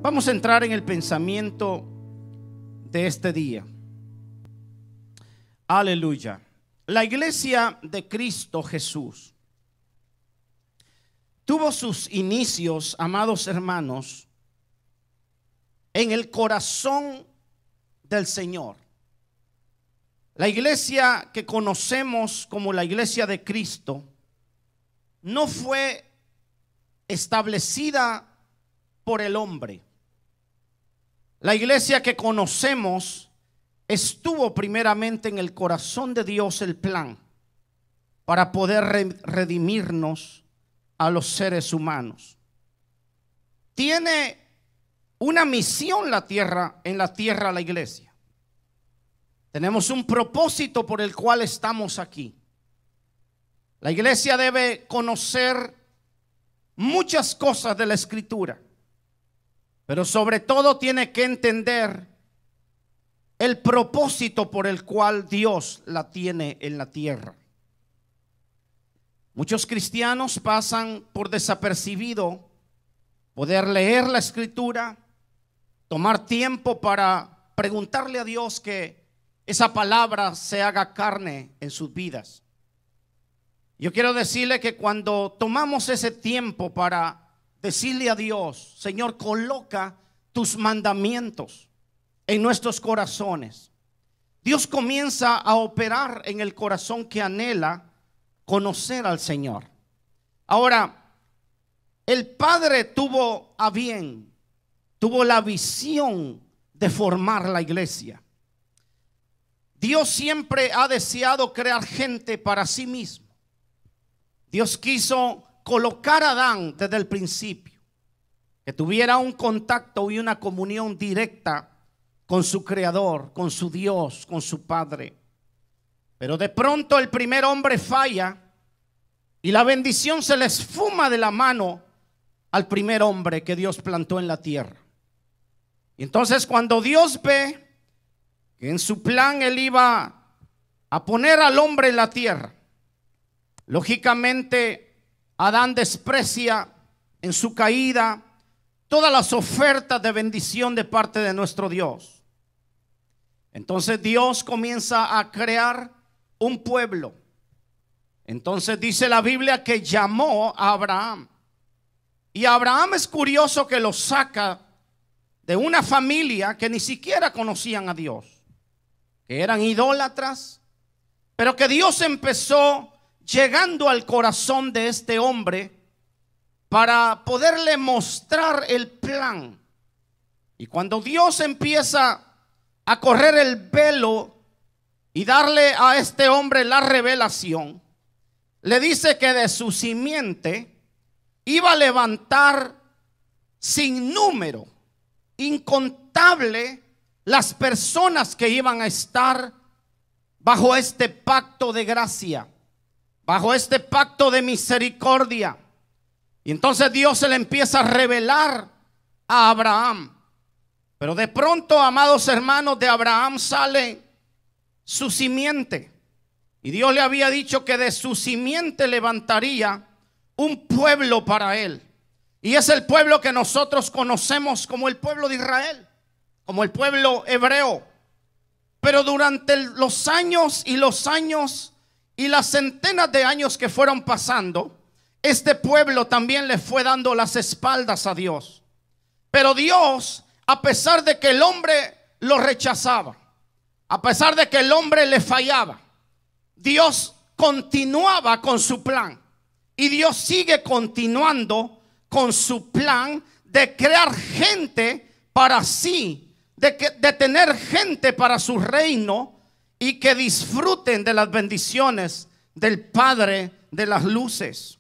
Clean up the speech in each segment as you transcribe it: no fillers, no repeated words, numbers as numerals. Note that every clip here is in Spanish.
Vamos a entrar en el pensamiento de este día. Aleluya. La iglesia de Cristo Jesús tuvo sus inicios, amados hermanos, en el corazón del Señor. La iglesia que conocemos como la iglesia de Cristo no fue establecida por el hombre. La iglesia que conocemos estuvo primeramente en el corazón de Dios el plan para poder redimirnos a los seres humanos. Tiene una misión en la tierra la iglesia. Tenemos un propósito por el cual estamos aquí. La iglesia debe conocer muchas cosas de la Escritura, pero sobre todo tiene que entender el propósito por el cual Dios la tiene en la tierra. Muchos cristianos pasan por desapercibido poder leer la Escritura, tomar tiempo para preguntarle a Dios que esa palabra se haga carne en sus vidas. Yo quiero decirle que cuando tomamos ese tiempo para decirle a Dios: Señor, coloca tus mandamientos en nuestros corazones, Dios comienza a operar en el corazón que anhela conocer al Señor. Ahora, el Padre tuvo la visión de formar la iglesia. Dios siempre ha deseado crear gente para sí mismo. Dios quiso colocar a Adán desde el principio, que tuviera un contacto y una comunión directa con su Creador, con su Dios, con su Padre. Pero de pronto el primer hombre falla y la bendición se le esfuma de la mano al primer hombre que Dios plantó en la tierra. Y entonces cuando Dios ve que en su plan Él iba a poner al hombre en la tierra, lógicamente Adán desprecia en su caída todas las ofertas de bendición de parte de nuestro Dios. Entonces Dios comienza a crear un pueblo. Entonces dice la Biblia que llamó a Abraham. Y Abraham es curioso que lo saca de una familia que ni siquiera conocían a Dios, que eran idólatras, pero que Dios empezó llegando al corazón de este hombre para poderle mostrar el plan. Y cuando Dios empieza a correr el velo y darle a este hombre la revelación, le dice que de su simiente iba a levantar sin número, incontable, las personas que iban a estar bajo este pacto de gracia, bajo este pacto de misericordia. Y entonces Dios se le empieza a revelar a Abraham. Pero de pronto, amados hermanos, de Abraham sale su simiente. Y Dios le había dicho que de su simiente levantaría un pueblo para él. Y es el pueblo que nosotros conocemos como el pueblo de Israel, como el pueblo hebreo. Pero durante los años y las centenas de años que fueron pasando, este pueblo también le fue dando las espaldas a Dios. Pero Dios, a pesar de que el hombre lo rechazaba, a pesar de que el hombre le fallaba, Dios continuaba con su plan. Y Dios sigue continuando con su plan de crear gente para sí, de tener gente para su reino y que disfruten de las bendiciones del Padre de las luces.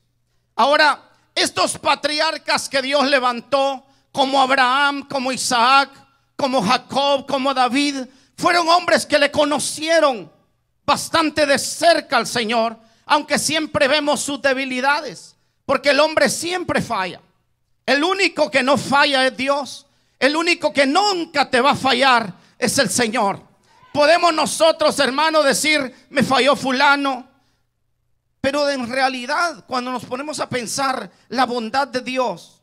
Ahora, estos patriarcas que Dios levantó, como Abraham, como Isaac, como Jacob, como David, fueron hombres que le conocieron bastante de cerca al Señor, aunque siempre vemos sus debilidades, porque el hombre siempre falla. El único que no falla es Dios. El único que nunca te va a fallar es el Señor. Podemos nosotros, hermanos, decir: me falló fulano, pero en realidad, cuando nos ponemos a pensar la bondad de Dios,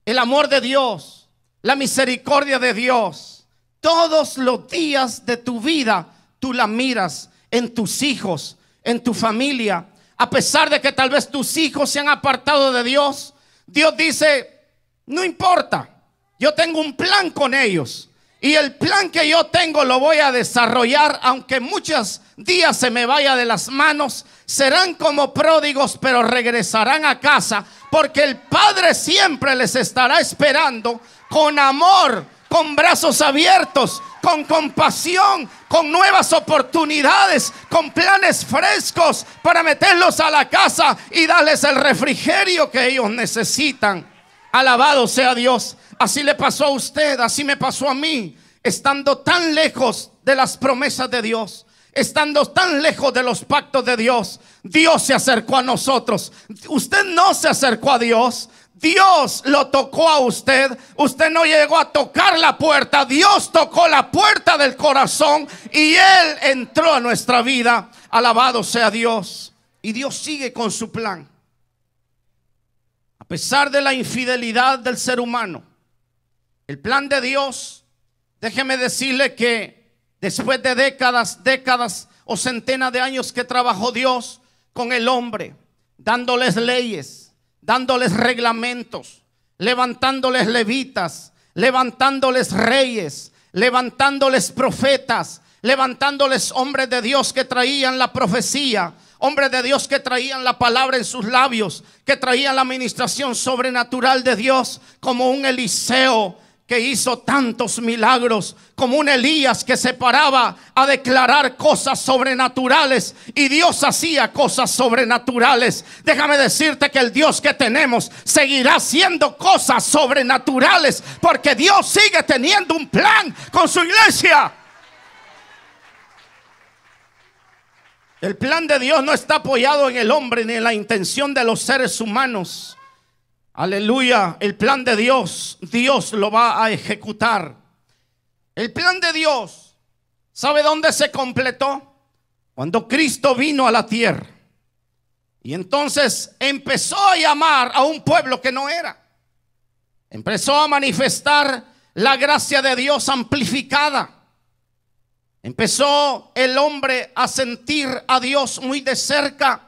el amor de Dios, la misericordia de Dios, todos los días de tu vida, tú la miras en tus hijos, en tu familia. A pesar de que tal vez tus hijos se han apartado de Dios, Dios dice, no importa, yo tengo un plan con ellos. Y el plan que yo tengo lo voy a desarrollar, aunque muchos días se me vaya de las manos. Serán como pródigos, pero regresarán a casa, porque el Padre siempre les estará esperando con amor, con brazos abiertos, con compasión, con nuevas oportunidades, con planes frescos para meterlos a la casa y darles el refrigerio que ellos necesitan. Alabado sea Dios. Así le pasó a usted, así me pasó a mí, estando tan lejos de las promesas de Dios, estando tan lejos de los pactos de Dios. Dios se acercó a nosotros. Usted no se acercó a Dios, Dios lo tocó a usted. Usted no llegó a tocar la puerta, Dios tocó la puerta del corazón y Él entró a nuestra vida. Alabado sea Dios. Y Dios sigue con su plan. A pesar de la infidelidad del ser humano, el plan de Dios, déjeme decirle que después de décadas o centenas de años que trabajó Dios con el hombre, dándoles leyes, dándoles reglamentos, levantándoles levitas, levantándoles reyes, levantándoles profetas, levantándoles hombres de Dios que traían la profecía, hombres de Dios que traían la palabra en sus labios, que traían la administración sobrenatural de Dios, como un Eliseo que hizo tantos milagros, como un Elías que se paraba a declarar cosas sobrenaturales y Dios hacía cosas sobrenaturales. Déjame decirte que el Dios que tenemos seguirá haciendo cosas sobrenaturales, porque Dios sigue teniendo un plan con su iglesia. El plan de Dios no está apoyado en el hombre ni en la intención de los seres humanos. Aleluya. El plan de Dios, Dios lo va a ejecutar. El plan de Dios, ¿sabe dónde se completó? Cuando Cristo vino a la tierra. Y entonces empezó a llamar a un pueblo que no era. Empezó a manifestar la gracia de Dios amplificada. Empezó el hombre a sentir a Dios muy de cerca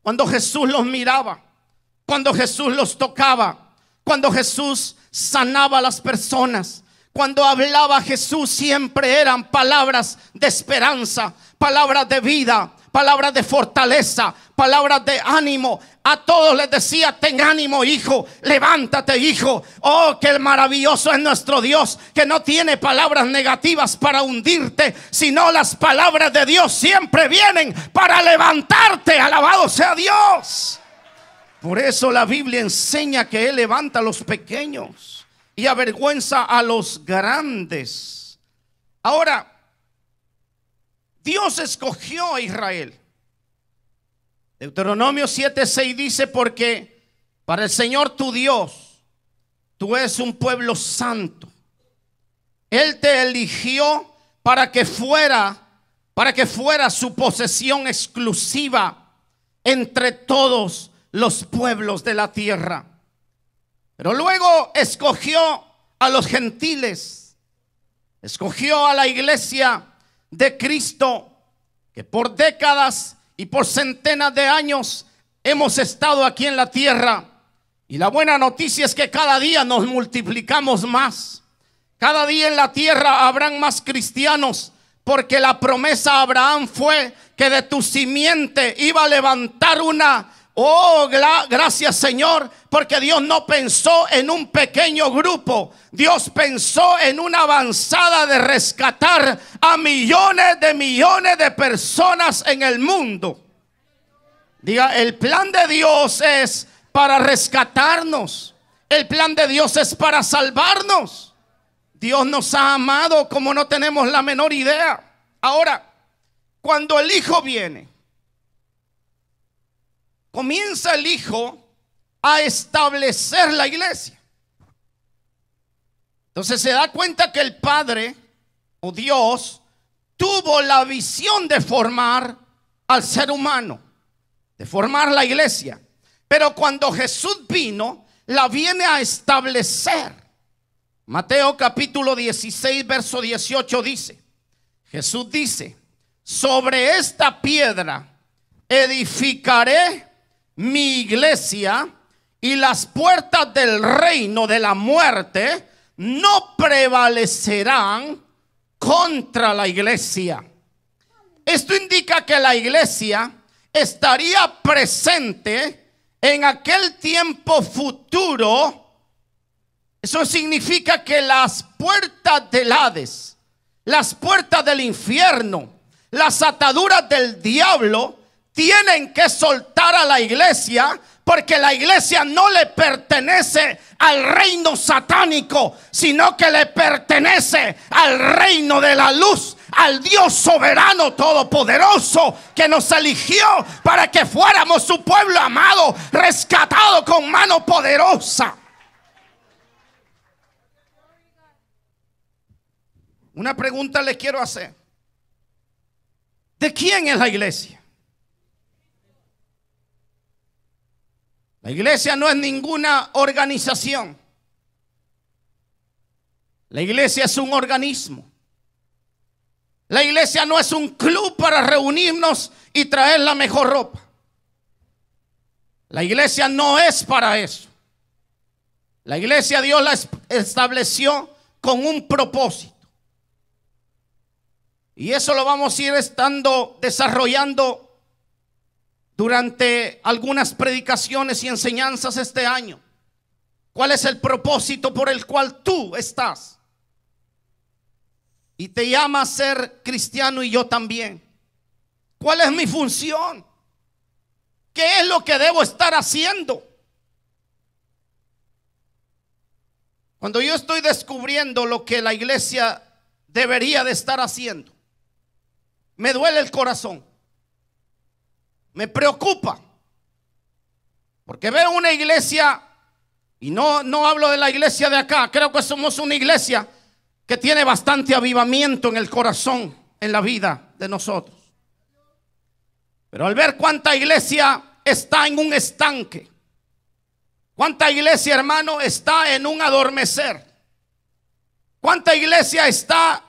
cuando Jesús los miraba, cuando Jesús los tocaba, cuando Jesús sanaba a las personas. Cuando hablaba Jesús siempre eran palabras de esperanza, palabras de vida, palabras de fortaleza, palabras de ánimo. A todos les decía: ten ánimo, hijo, levántate, hijo. Oh, qué maravilloso es nuestro Dios, que no tiene palabras negativas para hundirte, sino las palabras de Dios siempre vienen para levantarte. Alabado sea Dios. Por eso la Biblia enseña que Él levanta a los pequeños y avergüenza a los grandes. Ahora, Dios escogió a Israel. Deuteronomio 7:6 dice: porque para el Señor tu Dios, tú eres un pueblo santo. Él te eligió para que fuera su posesión exclusiva entre todos los pueblos de la tierra. Pero luego escogió a los gentiles, escogió a la iglesia de Cristo, que por décadas y por centenas de años hemos estado aquí en la tierra. Y la buena noticia es que cada día nos multiplicamos más. Cada día en la tierra habrán más cristianos, porque la promesa a Abraham fue que de tu simiente iba a levantar una. Oh, gracias Señor, porque Dios no pensó en un pequeño grupo. Dios pensó en una avanzada de rescatar a millones de personas en el mundo. Diga, el plan de Dios es para rescatarnos. El plan de Dios es para salvarnos. Dios nos ha amado como no tenemos la menor idea. Ahora, cuando el Hijo viene, comienza el Hijo a establecer la iglesia. Entonces se da cuenta que el Padre o Dios tuvo la visión de formar al ser humano, de formar la iglesia. Pero cuando Jesús vino, la viene a establecer. Mateo capítulo 16, verso 18 dice, Jesús dice, sobre esta piedra edificaré mi iglesia y las puertas del reino de la muerte no prevalecerán contra la iglesia. Esto indica que la iglesia estaría presente en aquel tiempo futuro. Eso significa que las puertas del Hades, las puertas del infierno, las ataduras del diablo tienen que soltar a la iglesia, porque la iglesia no le pertenece al reino satánico, sino que le pertenece al reino de la luz, al Dios soberano todopoderoso que nos eligió para que fuéramos su pueblo amado, rescatado con mano poderosa. Una pregunta le quiero hacer. ¿De quién es la iglesia? La iglesia no es ninguna organización. La iglesia es un organismo. La iglesia no es un club para reunirnos y traer la mejor ropa. La iglesia no es para eso. La iglesia Dios la estableció con un propósito. Y eso lo vamos a ir estando desarrollando durante algunas predicaciones y enseñanzas este año. ¿Cuál es el propósito por el cual tú estás? Y te llama a ser cristiano y yo también. ¿Cuál es mi función? ¿Qué es lo que debo estar haciendo? Cuando yo estoy descubriendo lo que la iglesia debería de estar haciendo, me duele el corazón. Me preocupa. Porque veo una iglesia, y no hablo de la iglesia de acá, creo que somos una iglesia que tiene bastante avivamiento en el corazón, en la vida de nosotros. Pero al ver cuánta iglesia está en un estanque, cuánta iglesia, hermano, está en un adormecer, cuánta iglesia está,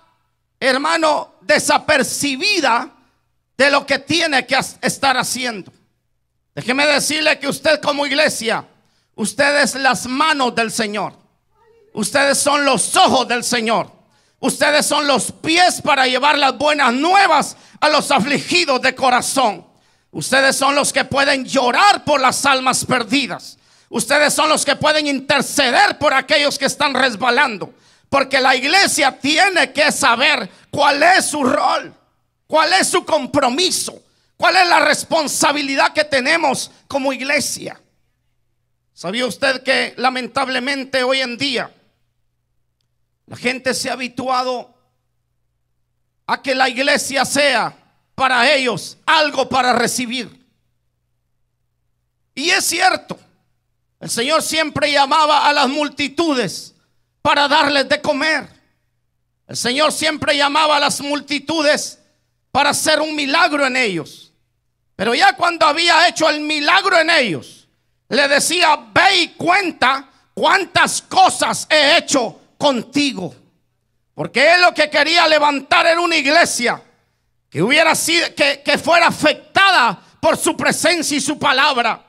hermano, desapercibida de lo que tiene que estar haciendo. Déjeme decirle que usted como iglesia, usted es las manos del Señor. Ustedes son los ojos del Señor. Ustedes son los pies para llevar las buenas nuevas a los afligidos de corazón. Ustedes son los que pueden llorar por las almas perdidas. Ustedes son los que pueden interceder por aquellos que están resbalando. Porque la iglesia tiene que saber cuál es su rol, cuál es su compromiso, cuál es la responsabilidad que tenemos como iglesia. ¿Sabía usted que lamentablemente hoy en día la gente se ha habituado a que la iglesia sea para ellos algo para recibir? Y es cierto, el Señor siempre llamaba a las multitudes para darles de comer. El Señor siempre llamaba a las multitudes para hacer un milagro en ellos. Pero ya cuando había hecho el milagro en ellos, le decía: ve y cuenta cuántas cosas he hecho contigo. Porque él lo que quería levantar era una iglesia que hubiera sido, que fuera afectada por su presencia y su palabra,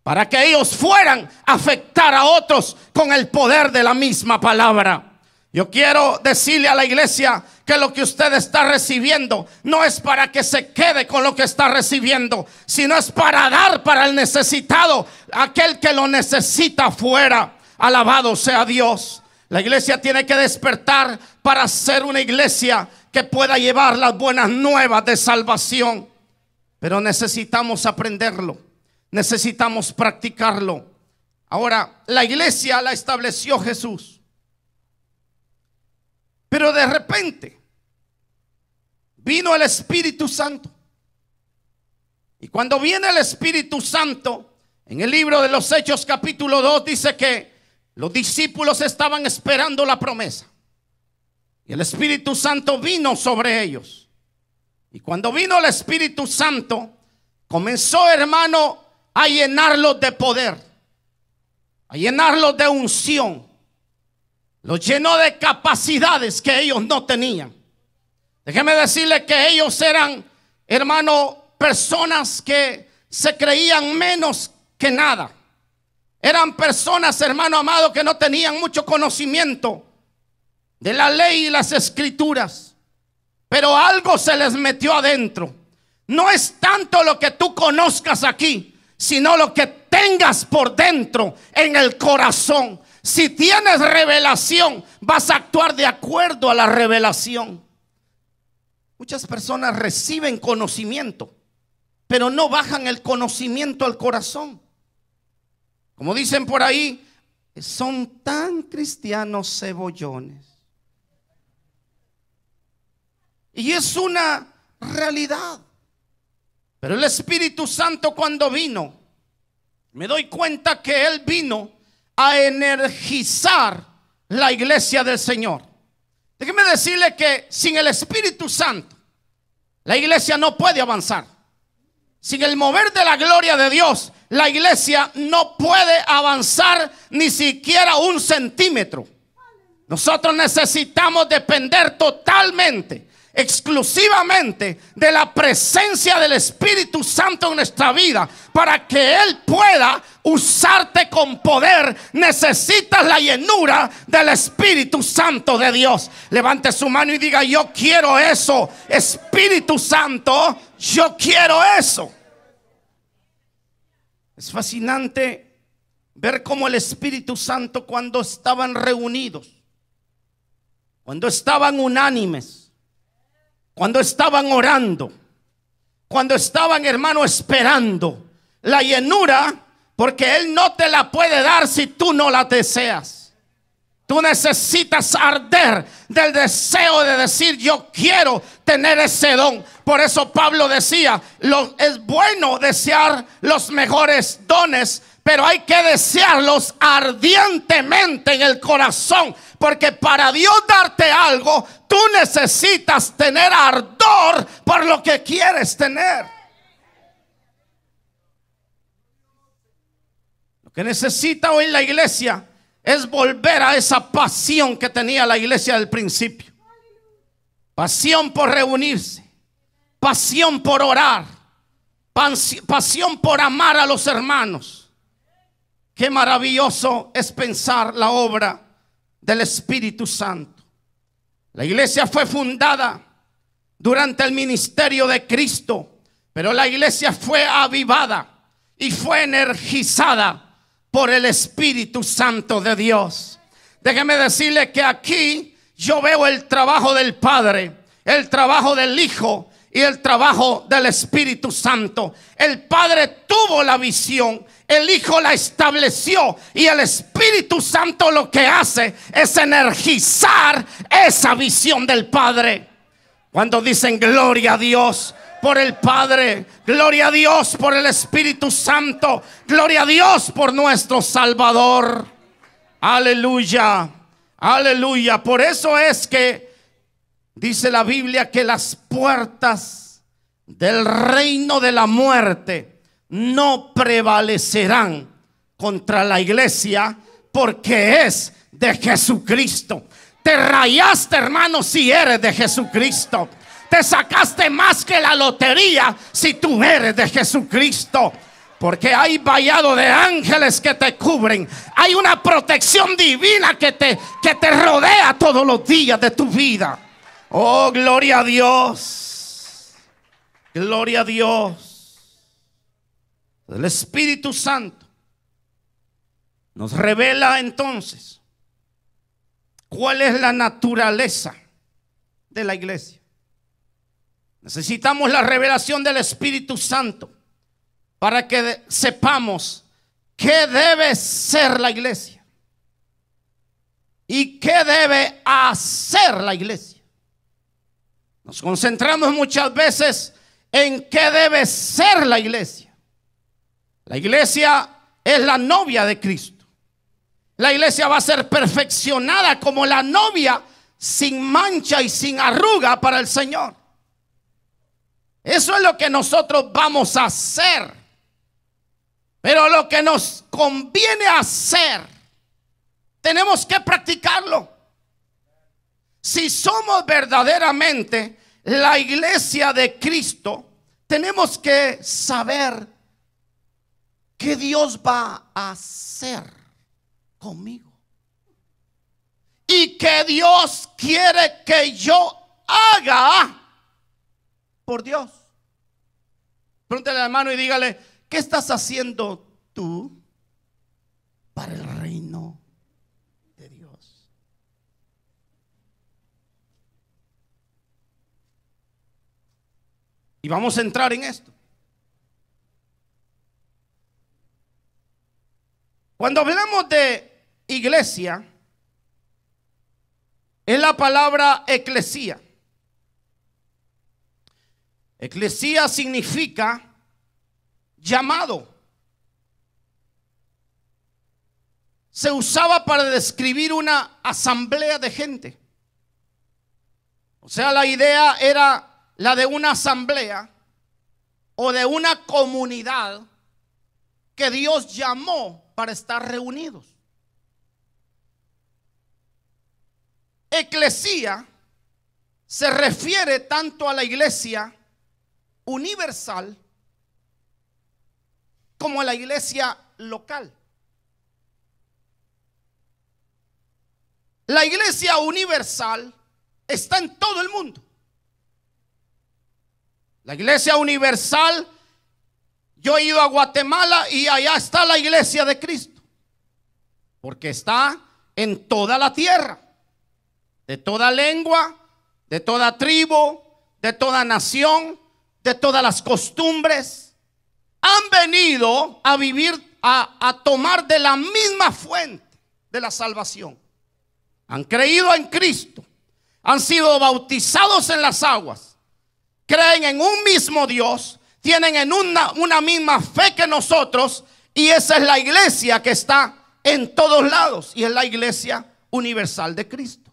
para que ellos fueran a afectar a otros con el poder de la misma palabra. Yo quiero decirle a la iglesia que lo que usted está recibiendo no es para que se quede con lo que está recibiendo, sino es para dar para el necesitado, aquel que lo necesita afuera. Alabado sea Dios. La iglesia tiene que despertar para ser una iglesia que pueda llevar las buenas nuevas de salvación. Pero necesitamos aprenderlo, necesitamos practicarlo. Ahora, la iglesia la estableció Jesús. Pero de repente vino el Espíritu Santo. Y cuando viene el Espíritu Santo, en el libro de los Hechos capítulo 2 dice que los discípulos estaban esperando la promesa. Y el Espíritu Santo vino sobre ellos. Y cuando vino el Espíritu Santo, comenzó, hermano, a llenarlos de poder, a llenarlos de unción. Los llenó de capacidades que ellos no tenían. Déjeme decirle que ellos eran, hermano, personas que se creían menos que nada. Eran personas, hermano amado, que no tenían mucho conocimiento de la ley y las escrituras. Pero algo se les metió adentro. No es tanto lo que tú conozcas aquí, sino lo que tengas por dentro en el corazón. Si tienes revelación, vas a actuar de acuerdo a la revelación. Muchas personas reciben conocimiento, pero no bajan el conocimiento al corazón. Como dicen por ahí, son tan cristianos cebollones. Y es una realidad. Pero el Espíritu Santo, cuando vino, me doy cuenta que Él vino a energizar la iglesia del Señor. Déjeme decirle que sin el Espíritu Santo, la iglesia no puede avanzar. Sin el mover de la gloria de Dios, la iglesia no puede avanzar ni siquiera un centímetro. Nosotros necesitamos depender totalmente, exclusivamente de la presencia del Espíritu Santo en nuestra vida. Para que Él pueda usarte con poder, necesitas la llenura del Espíritu Santo de Dios. Levante su mano y diga: yo quiero eso. Espíritu Santo, yo quiero eso. Es fascinante ver cómo el Espíritu Santo, cuando estaban reunidos, cuando estaban unánimes, cuando estaban orando, cuando estaban, hermano, esperando la llenura, porque Él no te la puede dar si tú no la deseas. Tú necesitas arder del deseo de decir: yo quiero tener ese don. Por eso Pablo decía: es bueno desear los mejores dones, pero hay que desearlos ardientemente en el corazón. Porque para Dios darte algo, tú necesitas tener ardor por lo que quieres tener. Lo que necesita hoy la iglesia es volver a esa pasión que tenía la iglesia del principio. Pasión por reunirse, pasión por orar, pasión por amar a los hermanos. Qué maravilloso es pensar la obra del Espíritu Santo. La iglesia fue fundada durante el ministerio de Cristo, pero la iglesia fue avivada y fue energizada por el Espíritu Santo de Dios. Déjeme decirle que aquí yo veo el trabajo del Padre, el trabajo del Hijo y el trabajo del Espíritu Santo. El Padre tuvo la visión, el Hijo la estableció, y el Espíritu Santo lo que hace es energizar esa visión del Padre. Cuando dicen gloria a Dios por el Padre, gloria a Dios por el Espíritu Santo, gloria a Dios por nuestro Salvador. Aleluya, aleluya. Por eso es que dice la Biblia que las puertas del reino de la muerte no prevalecerán contra la iglesia, porque es de Jesucristo. Te rayaste, hermano, si eres de Jesucristo. Te sacaste más que la lotería si tú eres de Jesucristo. Porque hay vallado de ángeles que te cubren. Hay una protección divina que te rodea todos los días de tu vida. Oh, gloria a Dios. Gloria a Dios. El Espíritu Santo nos revela entonces cuál es la naturaleza de la iglesia. Necesitamos la revelación del Espíritu Santo para que sepamos qué debe ser la iglesia y qué debe hacer la iglesia. Nos concentramos muchas veces en qué debe ser la iglesia. La iglesia es la novia de Cristo. La iglesia va a ser perfeccionada como la novia, sin mancha y sin arruga para el Señor. Eso es lo que nosotros vamos a hacer. Pero lo que nos conviene hacer Tenemos que practicarlo. Si somos verdaderamente la iglesia de Cristo, tenemos que saber qué Dios va a hacer conmigo y que Dios quiere que yo haga por Dios. Pregúntale al hermano y dígale: ¿qué estás haciendo tú para el reino de Dios? Y vamos a entrar en esto. Cuando hablamos de iglesia, es la palabra eclesía. Eclesía significa llamado. Se usaba para describir una asamblea de gente. O sea, la idea era la de una asamblea o de una comunidad que Dios llamó para estar reunidos. Eclesía se refiere tanto a la iglesia universal como a la iglesia local. La iglesia universal está en todo el mundo. La iglesia universal, yo he ido a Guatemala y allá está la iglesia de Cristo, porque está en toda la tierra, de toda lengua, de toda tribu, de toda nación, de todas las costumbres. Han venido a vivir, a tomar de la misma fuente de la salvación. Han creído en Cristo, han sido bautizados en las aguas, creen en un mismo Dios, tienen en una misma fe que nosotros, y esa es la iglesia que está en todos lados, y es la iglesia universal de Cristo.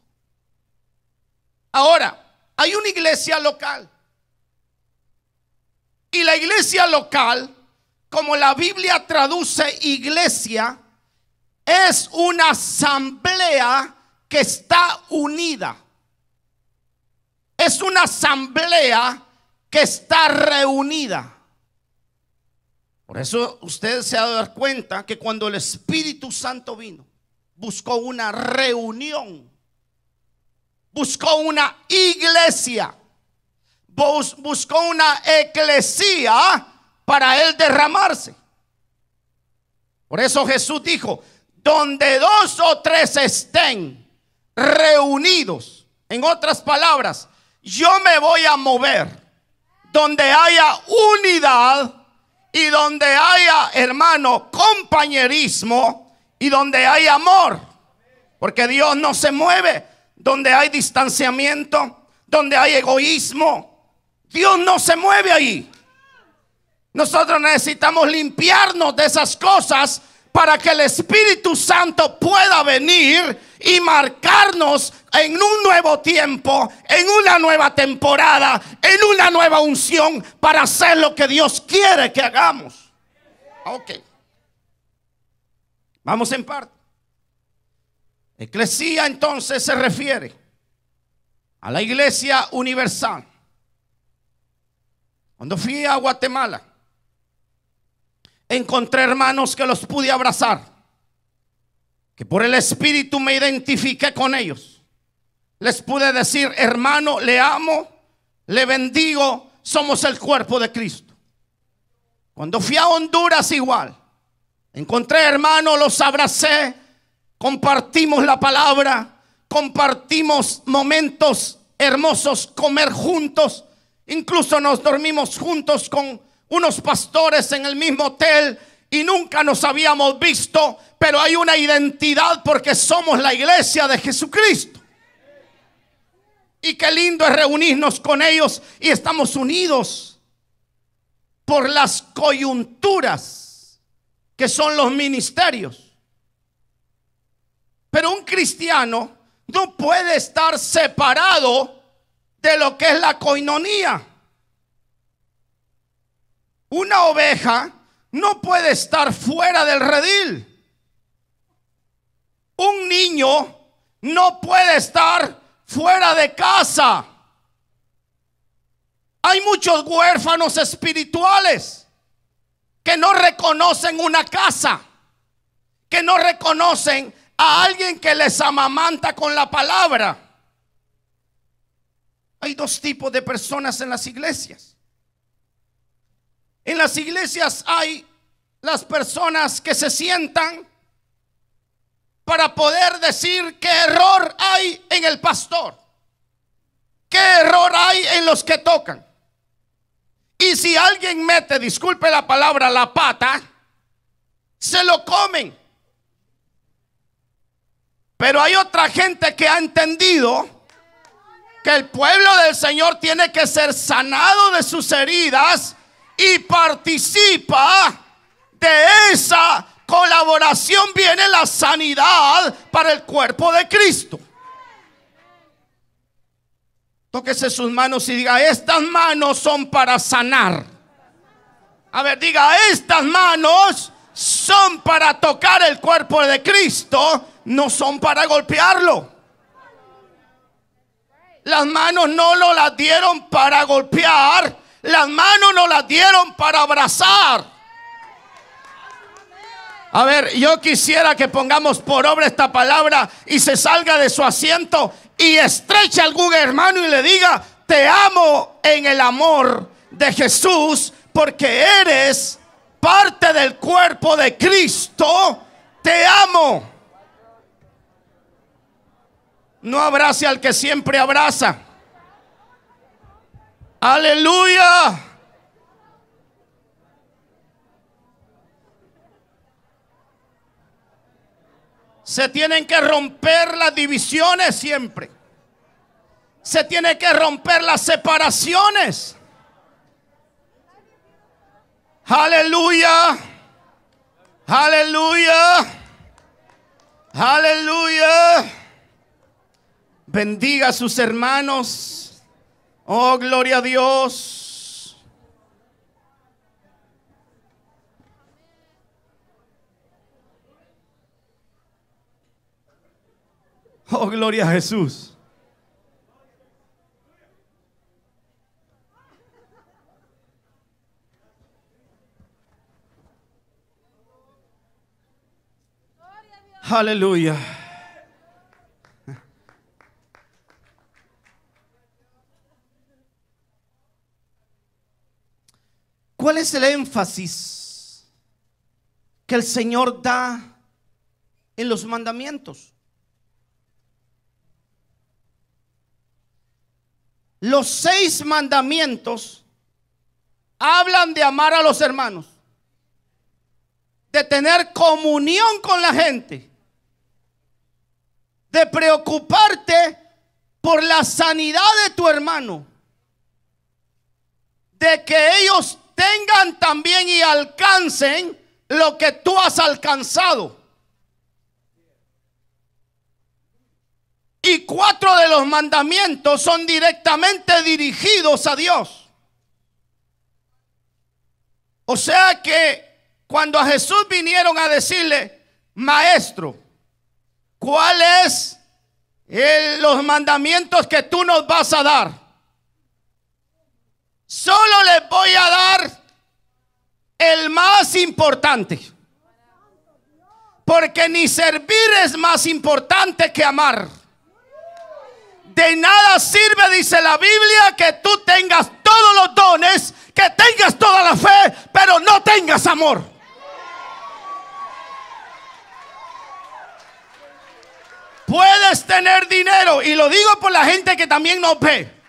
Ahora, hay una iglesia local, y la iglesia local, como la Biblia traduce iglesia, es una asamblea que está unida. Es una asamblea que está reunida. Por eso usted se ha de dar cuenta que cuando el Espíritu Santo vino, buscó una reunión, buscó una iglesia, buscó una eclesía para él derramarse. Por eso Jesús dijo: donde 2 o 3 estén reunidos, en otras palabras, yo me voy a mover donde haya unidad y donde haya, hermano, compañerismo y donde hay amor, porque Dios no se mueve donde hay distanciamiento, donde hay egoísmo. Dios no se mueve ahí. Nosotros necesitamos limpiarnos de esas cosas para que el Espíritu Santo pueda venir y marcarnos en un nuevo tiempo, en una nueva temporada, en una nueva unción, para hacer lo que Dios quiere que hagamos. Ok. Vamos en parte. Eclesía entonces se refiere a la iglesia universal. Cuando fui a Guatemala, encontré hermanos que los pude abrazar, que por el Espíritu me identifiqué con ellos. Les pude decir: hermano, le amo, le bendigo, somos el cuerpo de Cristo. Cuando fui a Honduras igual, encontré hermanos, los abracé, compartimos la palabra, compartimos momentos hermosos, comer juntos, incluso nos dormimos juntos con unos pastores en el mismo hotel y nunca nos habíamos visto, pero hay una identidad porque somos la iglesia de Jesucristo. Y qué lindo es reunirnos con ellos y estamos unidos por las coyunturas que son los ministerios. Pero un cristiano no puede estar separado de lo que es la coinonía. Una oveja no puede estar fuera del redil. Un niño no puede estar fuera de casa. Hay muchos huérfanos espirituales que no reconocen una casa, que no reconocen a alguien que les amamanta con la palabra. Hay dos tipos de personas en las iglesias. En las iglesias hay las personas que se sientan para poder decir qué error hay en el pastor, qué error hay en los que tocan. Y si alguien mete, disculpe la palabra, la pata, se lo comen. Pero hay otra gente que ha entendido que el pueblo del Señor tiene que ser sanado de sus heridas y participa de esa colaboración. Viene la sanidad para el cuerpo de Cristo. Tóquese sus manos y diga: estas manos son para sanar. A ver, diga: estas manos son para tocar el cuerpo de Cristo, no son para golpearlo. Las manos no lo las dieron para golpear, las manos no las dieron para abrazar. A ver, yo quisiera que pongamos por obra esta palabra y se salga de su asiento y estreche a algún hermano y le diga: te amo en el amor de Jesús, porque eres parte del cuerpo de Cristo. Te amo. No abrace al que siempre abraza. Aleluya. Se tienen que romper las divisiones siempre. Se tiene que romper las separaciones. Aleluya. Aleluya. Aleluya. Bendiga a sus hermanos. Oh, gloria a Dios. Oh, gloria a Jesús. Aleluya. ¿Cuál es el énfasis que el Señor da en los mandamientos? Los 6 mandamientos hablan de amar a los hermanos, de tener comunión con la gente, de preocuparte por la sanidad de tu hermano, de que ellos tengan también y alcancen lo que tú has alcanzado. Y 4 de los mandamientos son directamente dirigidos a Dios. O sea que cuando a Jesús vinieron a decirle: maestro, ¿cuáles los mandamientos que tú nos vas a dar? Solo les voy a dar el más importante, porque ni servir es más importante que amar. De nada sirve, dice la Biblia, que tú tengas todos los dones, que tengas toda la fe, pero no tengas amor. Puedes tener dinero, y lo digo por la gente que también nos ve.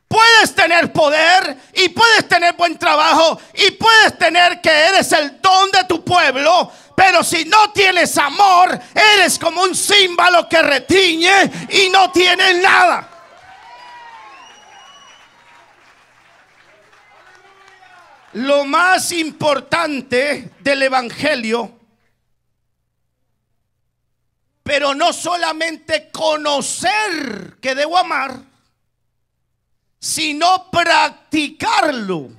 Puedes tener poder y puedes tener buen trabajo y puedes tener que eres el don de tu pueblo, pero si no tienes amor, eres como un címbalo que retiñe y no tiene nada. Lo más importante del evangelio, pero no solamente conocer que debo amar, sino practicarlo.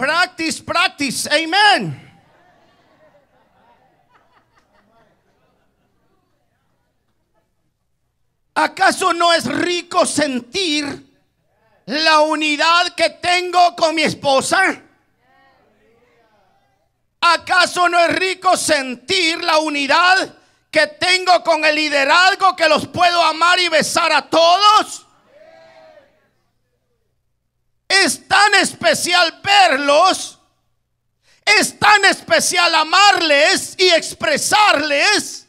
Practice, practice. Amen. ¿Acaso no es rico sentir la unidad que tengo con mi esposa? ¿Acaso no es rico sentir la unidad que tengo con el liderazgo, que los puedo amar y besar a todos? Es tan especial verlos, es tan especial amarles y expresarles.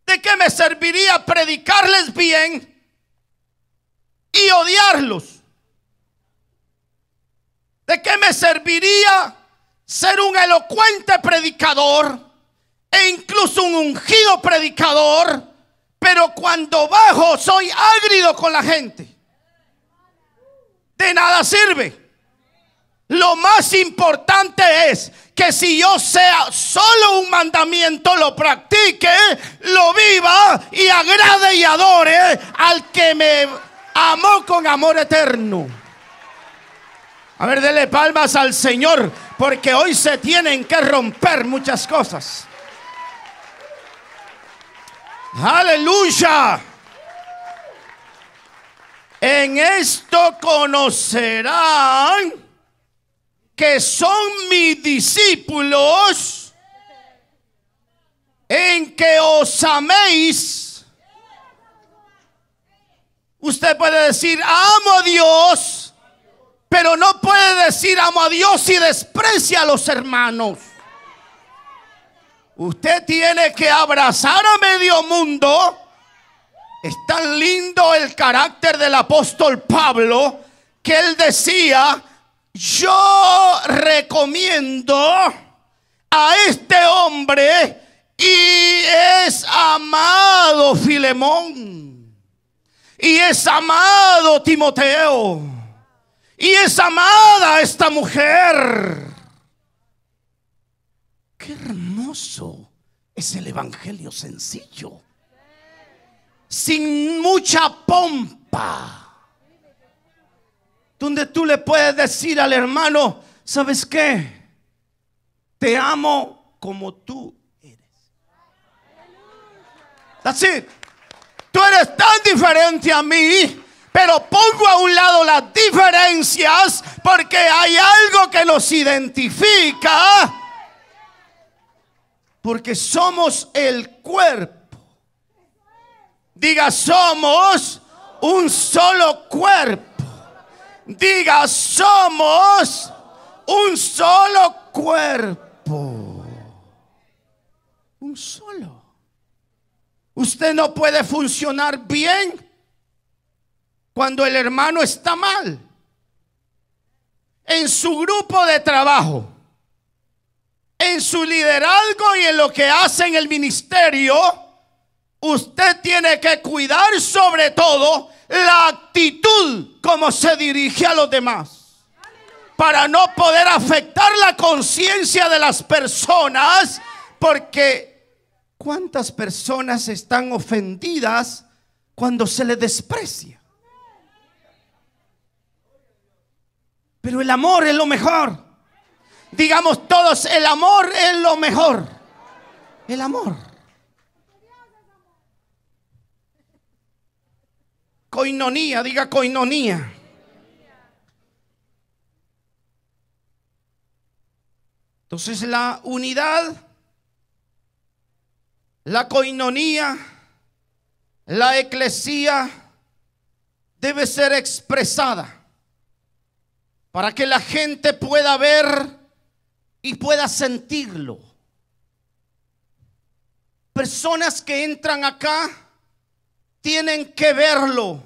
¿De qué me serviría predicarles bien y odiarlos? ¿De qué me serviría ser un elocuente predicador e incluso un ungido predicador, pero cuando bajo soy ágrido con la gente? De nada sirve. Lo más importante es que si yo sea solo un mandamiento, lo practique, lo viva y agrade y adore al que me amó con amor eterno. A ver, dele palmas al Señor, porque hoy se tienen que romper muchas cosas. Aleluya. En esto conocerán que son mis discípulos, en que os améis. Usted puede decir amo a Dios, pero no puede decir amo a Dios y desprecia a los hermanos. Usted tiene que abrazar a medio mundo. Es tan lindo el carácter del apóstol Pablo que él decía: yo recomiendo a este hombre y es amado Filemón, y es amado Timoteo, y es amada esta mujer. Qué hermoso es el evangelio sencillo, sin mucha pompa, donde tú le puedes decir al hermano: ¿sabes qué? Te amo como tú eres. That's it. Tú eres tan diferente a mí, pero pongo a un lado las diferencias porque hay algo que nos identifica, porque somos el cuerpo. Diga, somos un solo cuerpo. Diga, somos un solo cuerpo. Un solo. Usted no puede funcionar bien cuando el hermano está mal. En su grupo de trabajo, en su liderazgo y en lo que hace en el ministerio, usted tiene que cuidar sobre todo la actitud como se dirige a los demás, para no poder afectar la conciencia de las personas, porque ¿cuántas personas están ofendidas cuando se les desprecia? Pero el amor es lo mejor. Digamos todos, el amor es lo mejor. El amor. Coinonía, diga coinonía. Entonces la unidad, la coinonía, la eclesía debe ser expresada para que la gente pueda ver y pueda sentirlo. Personas que entran acá tienen que verlo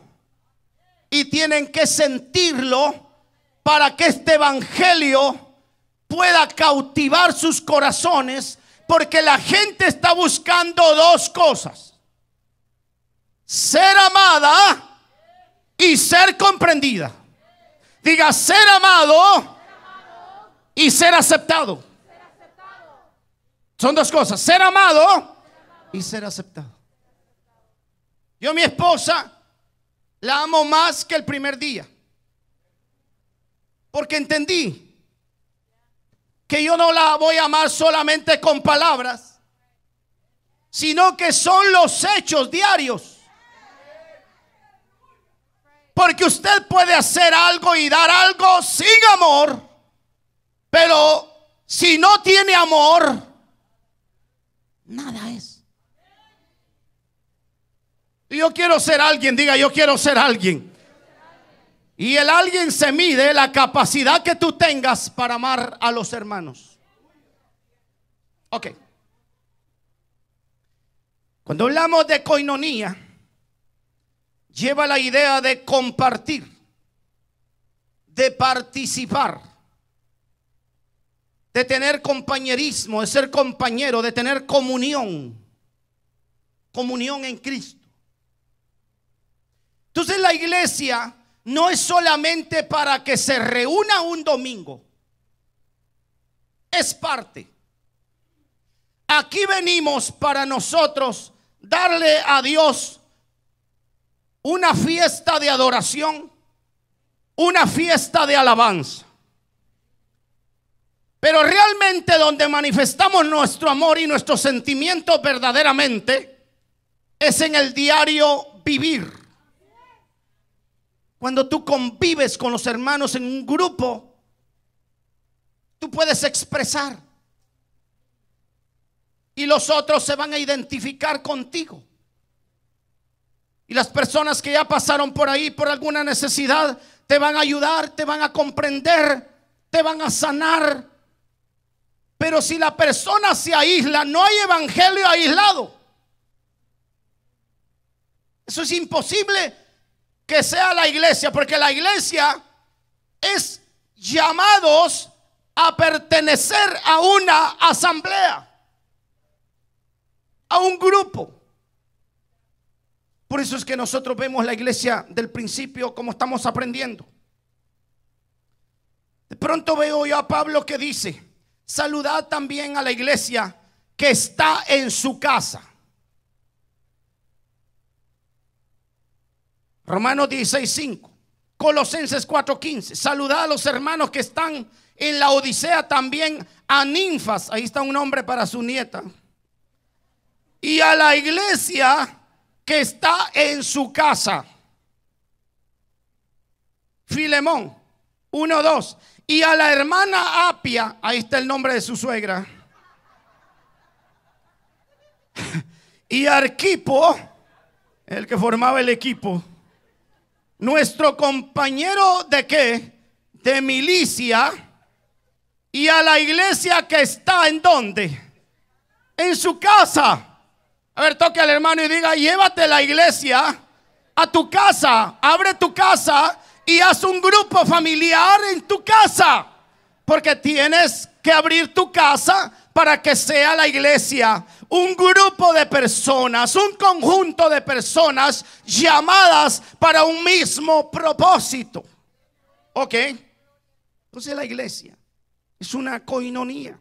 y tienen que sentirlo para que este evangelio pueda cautivar sus corazones, porque la gente está buscando dos cosas: ser amada y ser comprendida. Diga, ser amado y ser aceptado. Son dos cosas: ser amado y ser aceptado. Yo a mi esposa la amo más que el primer día. Porque entendí que yo no la voy a amar solamente con palabras, sino que son los hechos diarios. Porque usted puede hacer algo y dar algo sin amor, pero si no tiene amor, nada es. Yo quiero ser alguien, diga yo quiero ser alguien. Y el alguien se mide la capacidad que tú tengas para amar a los hermanos. Ok. Cuando hablamos de coinonía, lleva la idea de compartir, de participar, de tener compañerismo, de ser compañero, de tener comunión en Cristo. Entonces la iglesia no es solamente para que se reúna un domingo, es parte. Aquí venimos para nosotros darle a Dios una fiesta de adoración, una fiesta de alabanza. Pero realmente donde manifestamos nuestro amor y nuestros sentimientos verdaderamente es en el diario vivir. Cuando tú convives con los hermanos en un grupo, tú puedes expresar y los otros se van a identificar contigo. Y las personas que ya pasaron por ahí por alguna necesidad te van a ayudar, te van a comprender, te van a sanar. Pero si la persona se aísla, no hay evangelio aislado. Eso es imposible que sea la iglesia, porque la iglesia es llamados a pertenecer a una asamblea, a un grupo. Por eso es que nosotros vemos la iglesia del principio como estamos aprendiendo. De pronto veo yo a Pablo que dice: saludad también a la iglesia que está en su casa. Romanos 16:5, Colosenses 4:15. Saludad a los hermanos que están en la Odisea, también a Ninfas, ahí está un nombre para su nieta, y a la iglesia que está en su casa. Filemón 1:2. Y a la hermana Apia, ahí está el nombre de su suegra. Y Arquipo, el que formaba el equipo, nuestro compañero de qué, de milicia. Y a la iglesia que está en ¿dónde? En su casa. A ver, toque al hermano y diga: llévate la iglesia a tu casa, abre tu casa y haz un grupo familiar en tu casa, porque tienes que abrir tu casa para que sea la iglesia un grupo de personas, un conjunto de personas llamadas para un mismo propósito. Ok, entonces la iglesia es una coinonía.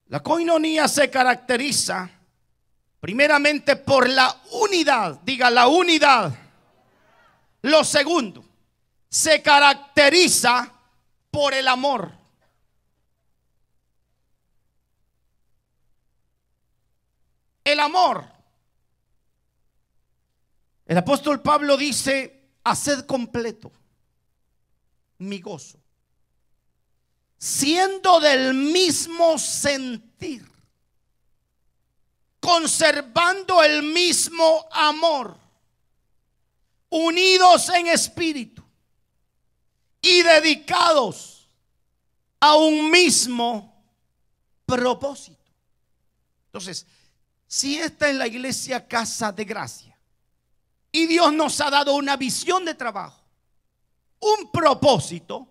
La coinonía se caracteriza primeramente por la unidad. Diga, la unidad. Lo segundo, se caracteriza por el amor. El amor. El apóstol Pablo dice: haced completo mi gozo, siendo del mismo sentir, conservando el mismo amor, unidos en espíritu y dedicados a un mismo propósito. Entonces, si esta es la iglesia Casa de Gracia y Dios nos ha dado una visión de trabajo, un propósito,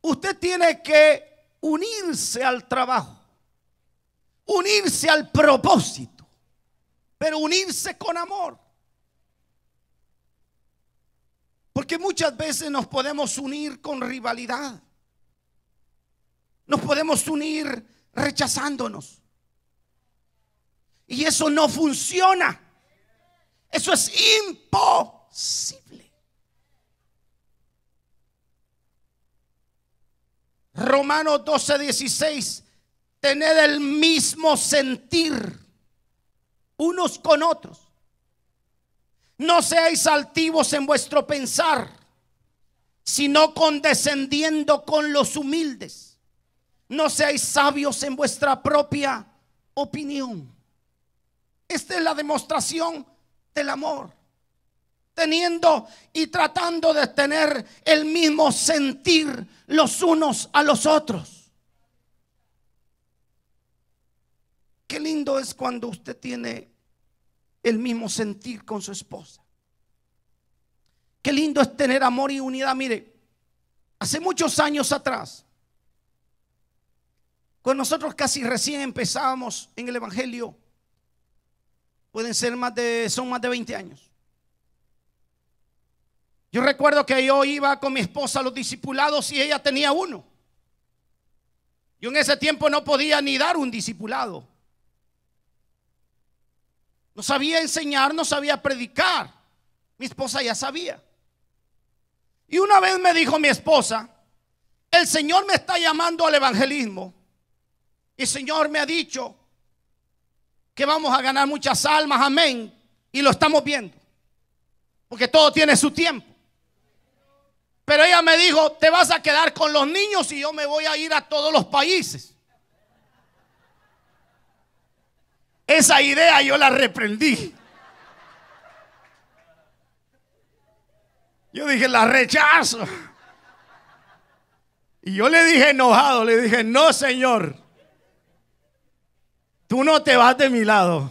usted tiene que unirse al trabajo, unirse al propósito, pero unirse con amor. Porque muchas veces nos podemos unir con rivalidad, nos podemos unir rechazándonos, y eso no funciona. Eso es imposible. Romanos 12:16. Tened el mismo sentir unos con otros. No seáis altivos en vuestro pensar, sino condescendiendo con los humildes. No seáis sabios en vuestra propia opinión. Esta es la demostración del amor. Teniendo y tratando de tener el mismo sentir los unos a los otros. Qué lindo es cuando usted tiene el mismo sentir con su esposa. Qué lindo es tener amor y unidad. Mire, hace muchos años atrás, cuando nosotros casi recién empezábamos en el evangelio, son más de 20 años. Yo recuerdo que yo iba con mi esposa a los discipulados y ella tenía uno. Yo en ese tiempo no podía ni dar un discipulado. No sabía enseñar, no sabía predicar. Mi esposa ya sabía. Y una vez me dijo mi esposa: el Señor me está llamando al evangelismo. Y el Señor me ha dicho que vamos a ganar muchas almas, amén. Y lo estamos viendo, porque todo tiene su tiempo. Pero ella me dijo: te vas a quedar con los niños y yo me voy a ir a todos los países. Esa idea yo la reprendí. Yo dije: la rechazo. Y yo le dije enojado, le dije: no, Señor, tú no te vas de mi lado.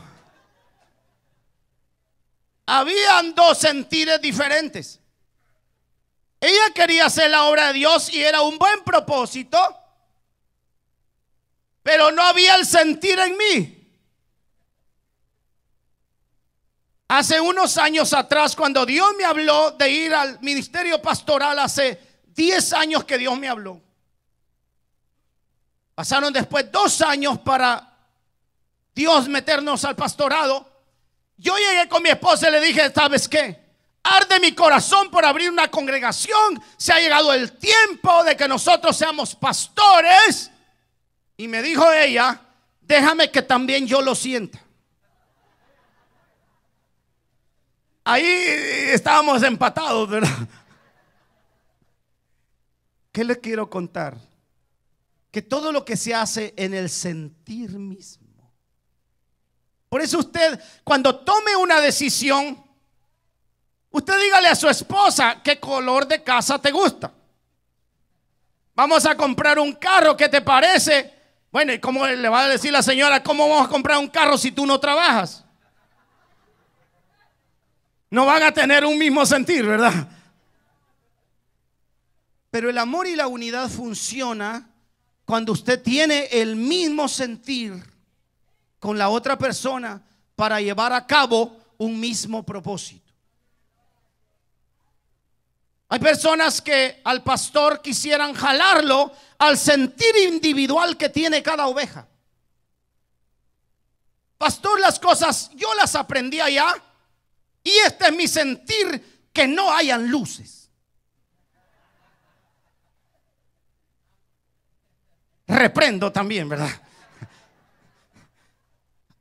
Habían dos sentires diferentes. Ella quería hacer la obra de Dios y era un buen propósito, pero no había el sentir en mí. Hace unos años atrás, cuando Dios me habló de ir al ministerio pastoral, hace 10 años que Dios me habló. Pasaron después 2 años para Dios meternos al pastorado. Yo llegué con mi esposa y le dije: ¿sabes qué? Arde mi corazón por abrir una congregación. Se ha llegado el tiempo de que nosotros seamos pastores. Y me dijo ella: déjame que también yo lo sienta. Ahí estábamos empatados, ¿verdad? ¿Qué le quiero contar? Que todo lo que se hace en el sentir mismo. Por eso usted, cuando tome una decisión, usted dígale a su esposa: ¿qué color de casa te gusta? Vamos a comprar un carro, ¿qué te parece? Bueno, ¿y cómo le va a decir la señora: cómo vamos a comprar un carro si tú no trabajas? No van a tener un mismo sentir, ¿verdad? Pero el amor y la unidad funciona cuando usted tiene el mismo sentir con la otra persona para llevar a cabo un mismo propósito. Hay personas que al pastor quisieran jalarlo al sentir individual que tiene cada oveja. Pastor, las cosas yo las aprendí allá y este es mi sentir, que no hayan luces. Reprendo también, ¿verdad?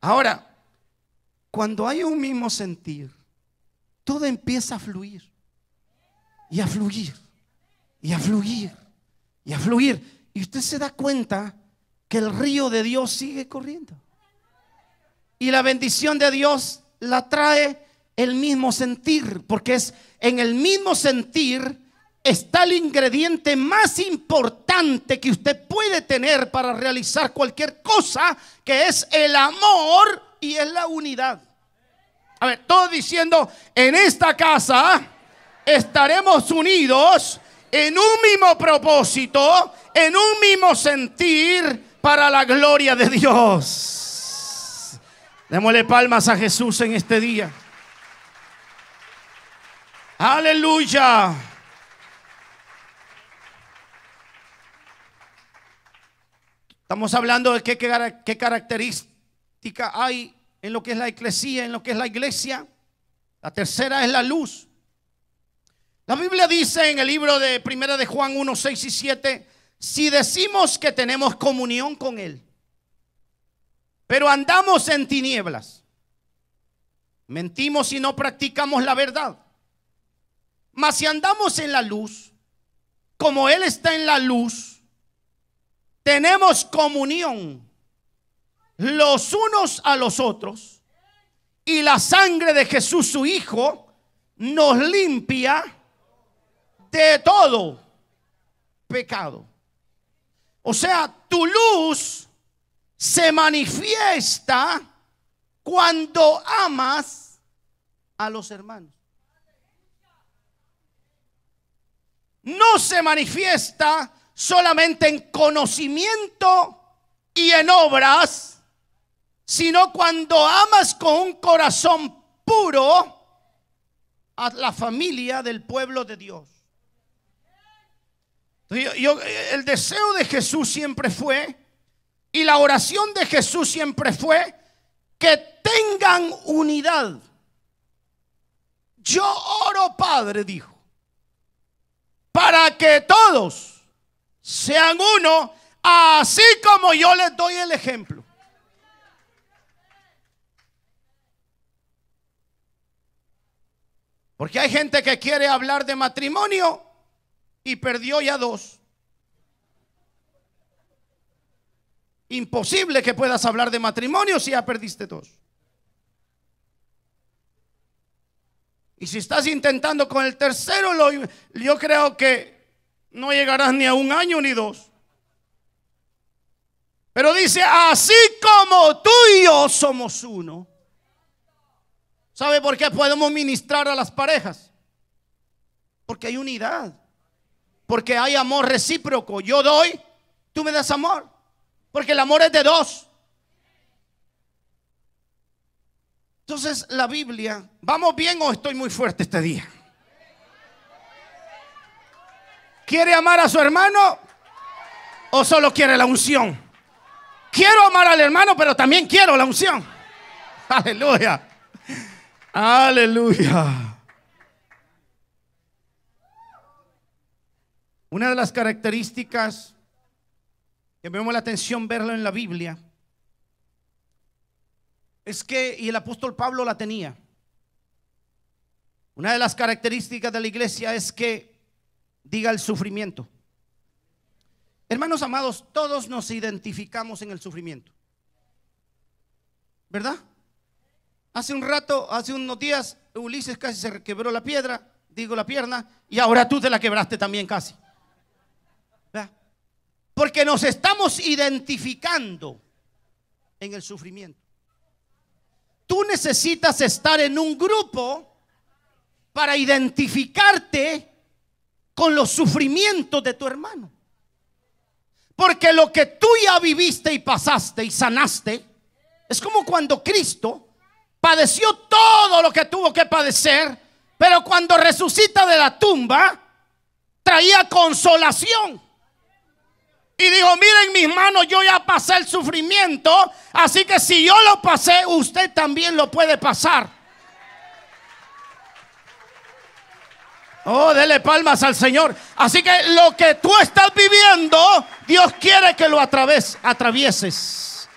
Ahora, cuando hay un mismo sentir, todo empieza a fluir y a fluir y a fluir y a fluir. Y usted se da cuenta que el río de Dios sigue corriendo. Y la bendición de Dios la trae el mismo sentir, porque es en el mismo sentir está el ingrediente más importante que usted puede tener para realizar cualquier cosa, que es el amor y es la unidad. A ver, todos diciendo: en esta casa estaremos unidos en un mismo propósito, en un mismo sentir, para la gloria de Dios. Démosle palmas a Jesús en este día. Aleluya. Estamos hablando de qué característica hay en lo que es la eclesía, en lo que es la iglesia. La tercera es la luz. La Biblia dice en el libro de Primera de Juan 1, 6 y 7: si decimos que tenemos comunión con Él, pero andamos en tinieblas, mentimos y no practicamos la verdad. Mas si andamos en la luz, como Él está en la luz, tenemos comunión los unos a los otros, y la sangre de Jesús su Hijo nos limpia de todo pecado. O sea, tu luz se manifiesta cuando amas a los hermanos. No se manifiesta solamente en conocimiento y en obras, sino cuando amas con un corazón puro a la familia del pueblo de Dios. El deseo de Jesús siempre fue, y la oración de Jesús siempre fue, que tengan unidad. Yo oro, Padre, dijo, para que todos sean uno, así como yo les doy el ejemplo. Porque hay gente que quiere hablar de matrimonio y perdió ya dos. Imposible que puedas hablar de matrimonio si ya perdiste dos. Y si estás intentando con el tercero, yo creo que no llegarás ni a un año ni dos. Pero dice, así como tú y yo somos uno. ¿Sabe por qué podemos ministrar a las parejas? Porque hay unidad. Porque hay amor recíproco. Yo doy, tú me das amor. Porque el amor es de dos. Entonces la Biblia, ¿vamos bien o estoy muy fuerte este día? ¿Quiere amar a su hermano o solo quiere la unción? Quiero amar al hermano, pero también quiero la unción. Aleluya. Aleluya. Una de las características que me llama la atención verlo en la Biblia es que, y el apóstol Pablo la tenía, una de las características de la iglesia es que diga el sufrimiento. Hermanos amados, todos nos identificamos en el sufrimiento, ¿verdad? Hace un rato, hace unos días, Ulises casi se quebró la pierna, y ahora tú te la quebraste también casi. ¿Verdad? Porque nos estamos identificando en el sufrimiento. Tú necesitas estar en un grupo para identificarte con los sufrimientos de tu hermano. Porque lo que tú ya viviste y pasaste y sanaste, es como cuando Cristo padeció todo lo que tuvo que padecer, pero cuando resucita de la tumba, traía consolación. Y dijo, miren mis manos, yo ya pasé el sufrimiento, así que si yo lo pasé, usted también lo puede pasar. Oh, dele palmas al Señor. Así que lo que tú estás viviendo, Dios quiere que lo atravieses.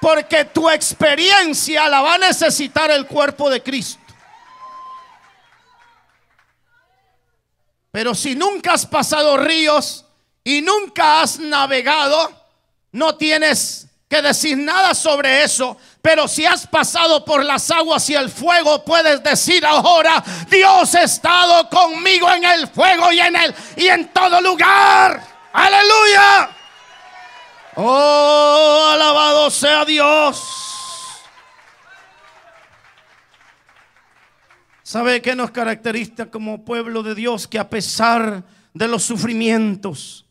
Porque tu experiencia la va a necesitar el cuerpo de Cristo. Pero si nunca has pasado ríos y nunca has navegado, no tienes que decir nada sobre eso. Pero si has pasado por las aguas y el fuego, puedes decir ahora, Dios ha estado conmigo en el fuego y en todo lugar. Aleluya. Oh, alabado sea Dios. ¿Sabe qué nos caracteriza como pueblo de Dios? Que a pesar de los sufrimientos,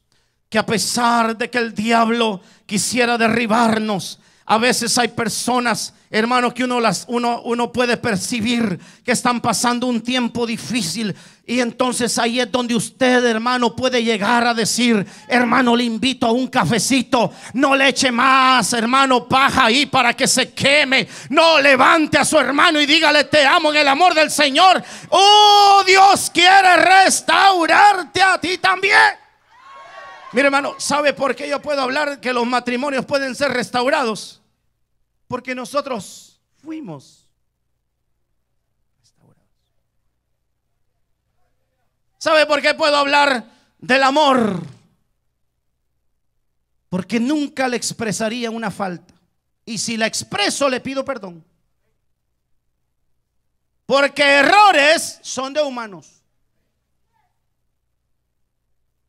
que a pesar de que el diablo quisiera derribarnos, a veces hay personas, hermano, que uno puede percibir que están pasando un tiempo difícil. Y entonces ahí es donde usted, hermano, puede llegar a decir, hermano, le invito a un cafecito. No le eche más, hermano, paja ahí para que se queme. No, levante a su hermano y dígale, te amo en el amor del Señor. Oh, Dios quiere restaurarte a ti también. Mire, hermano, ¿sabe por qué yo puedo hablar que los matrimonios pueden ser restaurados? Porque nosotros fuimos restaurados. ¿Sabe por qué puedo hablar del amor? Porque nunca le expresaría una falta. Y si la expreso, le pido perdón. Porque errores son de humanos.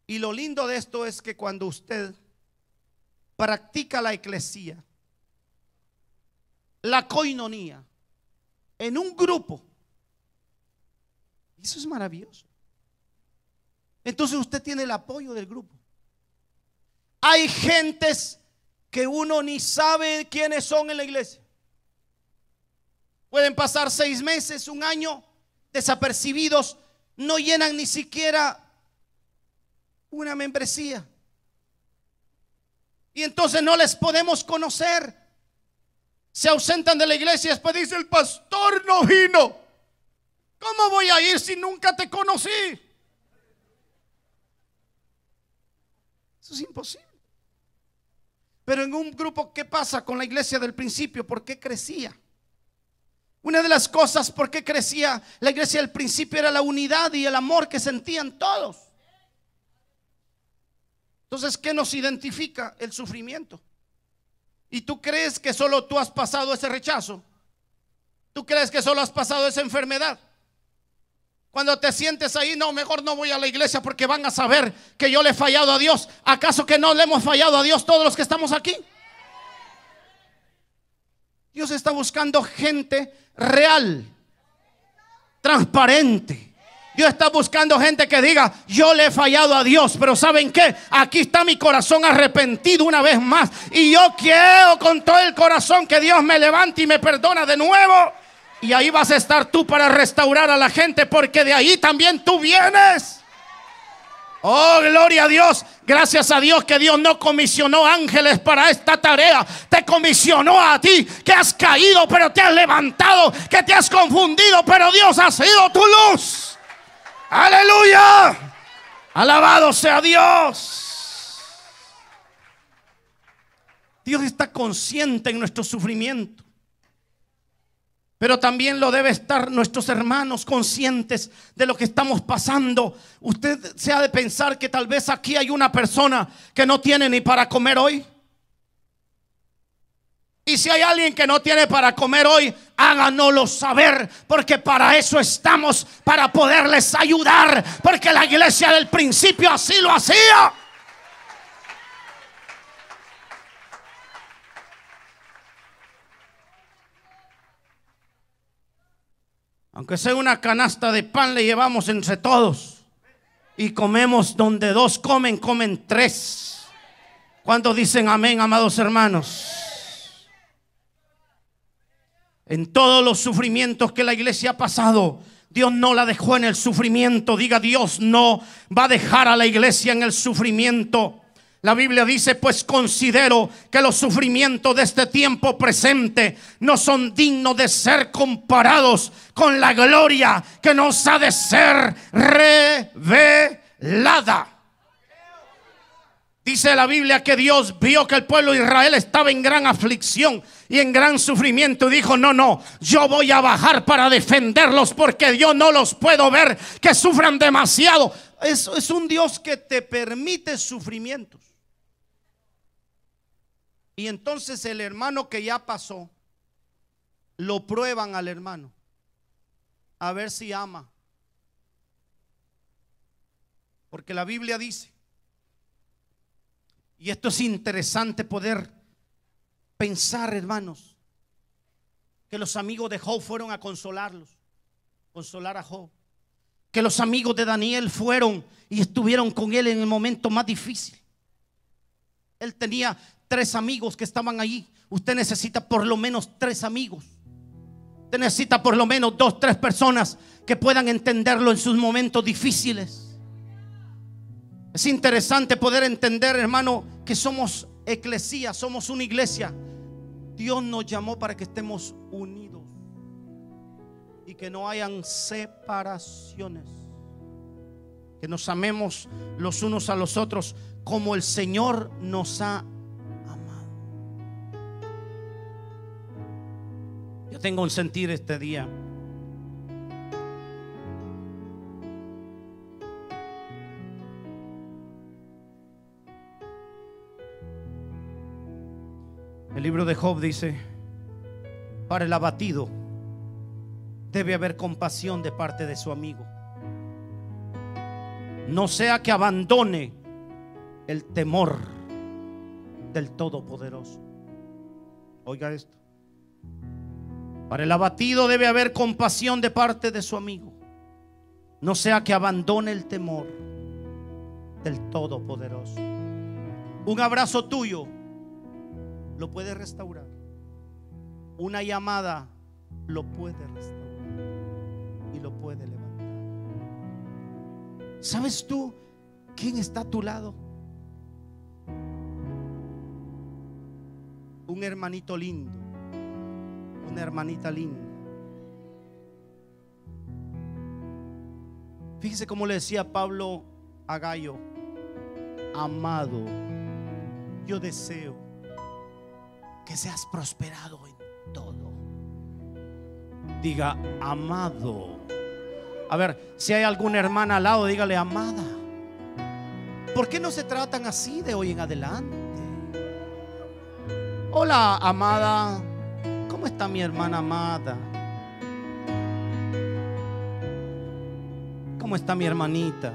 Y lo lindo de esto es que cuando usted practica la eclesía, la coinonía, en un grupo, eso es maravilloso. Entonces usted tiene el apoyo del grupo. Hay gentes que uno ni sabe quiénes son en la iglesia. Pueden pasar 6 meses, 1 año desapercibidos, no llenan ni siquiera una membresía. Y entonces no les podemos conocer. Se ausentan de la iglesia y después dice: el pastor no vino. ¿Cómo voy a ir si nunca te conocí? Eso es imposible. Pero en un grupo, ¿qué pasa con la iglesia del principio? ¿Por qué crecía? Una de las cosas por qué crecía la iglesia del principio era la unidad y el amor que sentían todos. Entonces, ¿qué nos identifica? El sufrimiento. ¿Y tú crees que solo tú has pasado ese rechazo? ¿Tú crees que solo has pasado esa enfermedad? Cuando te sientes ahí, no, mejor no voy a la iglesia porque van a saber que yo le he fallado a Dios. ¿Acaso que no le hemos fallado a Dios todos los que estamos aquí? Dios está buscando gente real, transparente. Dios está buscando gente que diga: yo le he fallado a Dios, pero ¿saben qué? Aquí está mi corazón arrepentido una vez más, y yo quiero con todo el corazón que Dios me levante y me perdona de nuevo. Y ahí vas a estar tú para restaurar a la gente, porque de ahí también tú vienes. Oh, gloria a Dios. Gracias a Dios que Dios no comisionó ángeles para esta tarea. Te comisionó a ti, que has caído pero te has levantado, que te has confundido pero Dios ha sido tu luz. Aleluya. Alabado sea Dios. Dios está consciente en nuestro sufrimiento, pero también lo debe estar nuestros hermanos, conscientes de lo que estamos pasando. Usted se ha de pensar que tal vez aquí hay una persona que no tiene ni para comer hoy. Y si hay alguien que no tiene para comer hoy, háganoslo saber, porque para eso estamos, para poderles ayudar, porque la iglesia del principio así lo hacía. Aunque sea una canasta de pan, le llevamos entre todos. Y comemos donde 2 comen, comen 3. ¿Cuántos dicen amén, amados hermanos? En todos los sufrimientos que la iglesia ha pasado, Dios no la dejó en el sufrimiento. Diga: Dios no va a dejar a la iglesia en el sufrimiento. La Biblia dice: pues considero que los sufrimientos de este tiempo presente no son dignos de ser comparados con la gloria que nos ha de ser revelada. Dice la Biblia que Dios vio que el pueblo de Israel estaba en gran aflicción y en gran sufrimiento, y dijo: no, yo voy a bajar para defenderlos, porque yo no los puedo ver que sufran demasiado. Es un Dios que te permite sufrimientos. Y entonces el hermano que ya pasó, lo prueban al hermano a ver si ama. Porque la Biblia dice, y esto es interesante poder pensar, hermanos, que los amigos de Job fueron a consolar a Job. Que los amigos de Daniel fueron y estuvieron con él en el momento más difícil. Él tenía 3 amigos que estaban allí. Usted necesita por lo menos 3 amigos. Usted necesita por lo menos 2, 3 personas que puedan entenderlo en sus momentos difíciles. Es interesante poder entender, hermano, que somos eclesía, somos una iglesia. Dios nos llamó para que estemos unidos y que no hayan separaciones, que nos amemos los unos a los otros. como el Señor nos ha amado. Yo tengo un sentir este día. El libro de Job dice: para el abatido debe haber compasión de parte de su amigo, no sea que abandone el temor del Todopoderoso. Oiga esto: para el abatido debe haber compasión de parte de su amigo, no sea que abandone el temor del Todopoderoso. Un abrazo tuyo lo puede restaurar. Una llamada lo puede restaurar y lo puede levantar. ¿Sabes tú quién está a tu lado? Un hermanito lindo, una hermanita linda. Fíjese cómo le decía Pablo a Gayo: amado, yo deseo que seas prosperado en todo. Diga: amado. A ver, si hay alguna hermana al lado, dígale: amada. ¿Por qué no se tratan así de hoy en adelante? Hola, amada. ¿Cómo está mi hermana amada? ¿Cómo está mi hermanita?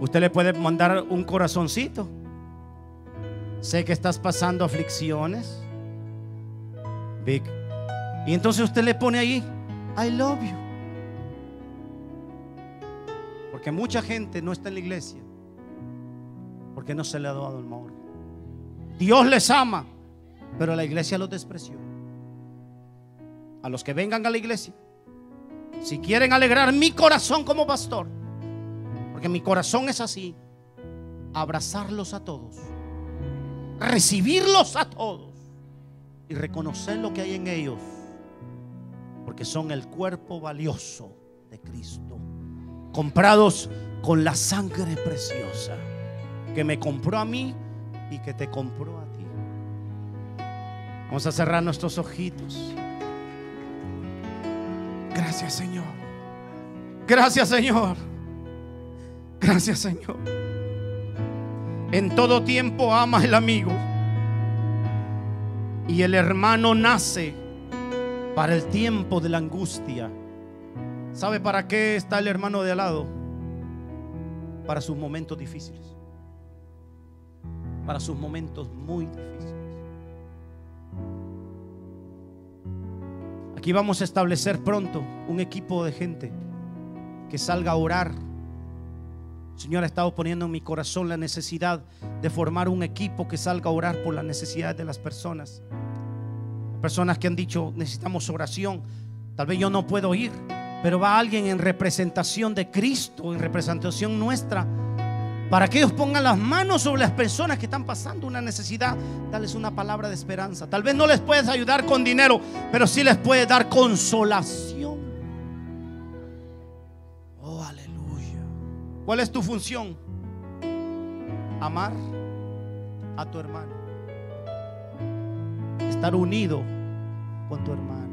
Usted le puede mandar un corazoncito. Sé que estás pasando aflicciones, Vic. Y entonces usted le pone ahí: I love you. Porque mucha gente no está en la iglesia porque no se le ha dado el amor. Dios les ama, pero la iglesia los despreció. A los que vengan a la iglesia, si quieren alegrar mi corazón como pastor, porque mi corazón es así: abrazarlos a todos, recibirlos a todos y reconocer lo que hay en ellos, porque son el cuerpo valioso de Cristo, comprados con la sangre preciosa que me compró a mí y que te compró a ti. Vamos a cerrar nuestros ojitos. Gracias, Señor. Gracias, Señor. Gracias, Señor. En todo tiempo ama el amigo, y el hermano nace para el tiempo de la angustia. ¿Sabe para qué está el hermano de al lado? Para sus momentos difíciles, para sus momentos muy difíciles. Aquí vamos a establecer pronto un equipo de gente que salga a orar. El Señor ha estado poniendo en mi corazón la necesidad de formar un equipo que salga a orar por las necesidades de las personas. Personas que han dicho: necesitamos oración. Tal vez yo no puedo ir, pero va alguien en representación de Cristo, en representación nuestra, para que ellos pongan las manos sobre las personas que están pasando una necesidad, darles una palabra de esperanza. Tal vez no les puedes ayudar con dinero, pero sí les puedes dar consolación. Oh, aleluya. ¿Cuál es tu función? Amar a tu hermano, estar unido con tu hermano.